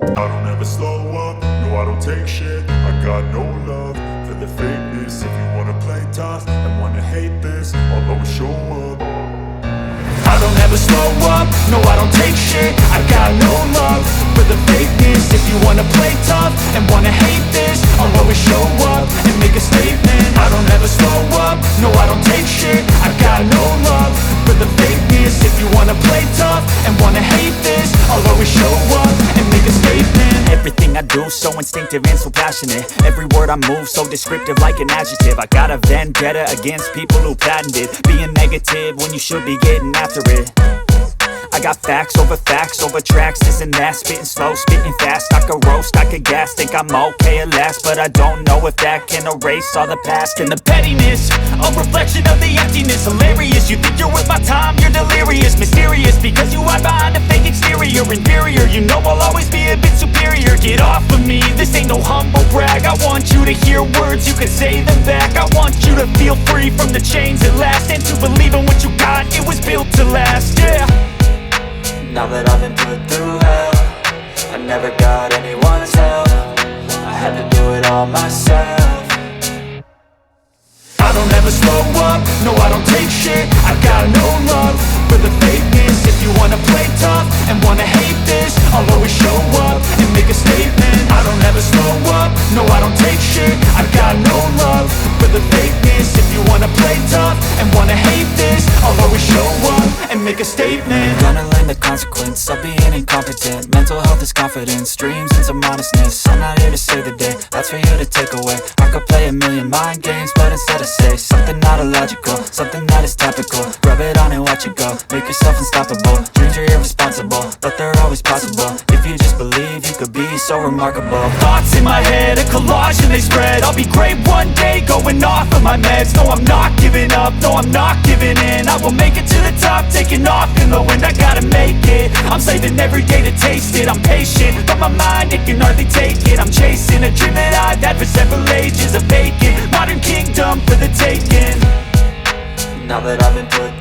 I don't ever slow up, no I don't take shit. I got no love for the fakeness. If you wanna play tough and wanna hate this, I'll always show up. I don't ever slow up, no I don't take shit. I got no love for the fakeness. If you wanna play tough and wanna hate this, I'll always show up and make a statement. I don't ever slow up, no I don't take shit. I got no love for the fakeness. If you wanna play tough and wanna hate this, I'll always show up and make a statement. Everything I do so instinctive and so passionate. Every word I move so descriptive like an adjective. I got a vendetta against people who patented being negative when you should be getting after it. I got facts over tracks, this and that. Spitting slow, spitting fast, I could roast, I could gas. Think I'm okay at last, but I don't know if that can erase all the past. And the pettiness, a reflection of the emptiness. Hilarious, you think you're worth my time, you're delirious. Mysterious, because you hide behind a fake exterior. Inferior, you know I'll always be a bit superior. Get off of me, this ain't no humble brag. I want you to hear words, you can say them back. I want you to feel free from the chains at last, and to believe in what you got, it was built to last, yeah. Now that I've been put through hell, I never got anyone's help. I had to do it all myself. I don't ever slow up, no I don't take shit. I got no love for the fakeness. If you wanna play tough and wanna hate this, I'll always show up and make a statement. I don't ever slow up, no I don't take shit. I got no love for the fakeness. If you wanna play tough and wanna hate this, I'll always show up and make a statement. Gonna learn the consequence of being incompetent. Mental health is confidence, dreams and some honestness. I'm not here to save the day, that's for you to take away. I could play a million mind games, but instead I say something not illogical, something that is topical. Rub it on and watch it go, make yourself unstoppable. Dreams are irresponsible, but they're always possible. If you just believe, you could be so remarkable. Thoughts in my head, a collage and they spread. I'll be great one day, going off of my meds. No, I'm not giving up, no, I'm not giving in. I will make it to the top, taking off in the wind. I gotta make it, I'm saving every day to taste it. I'm patient, but my mind, it can hardly take it. I'm chasing a dream that I've had for several ages. A vacant, modern kingdom for the taking. Now that I've been put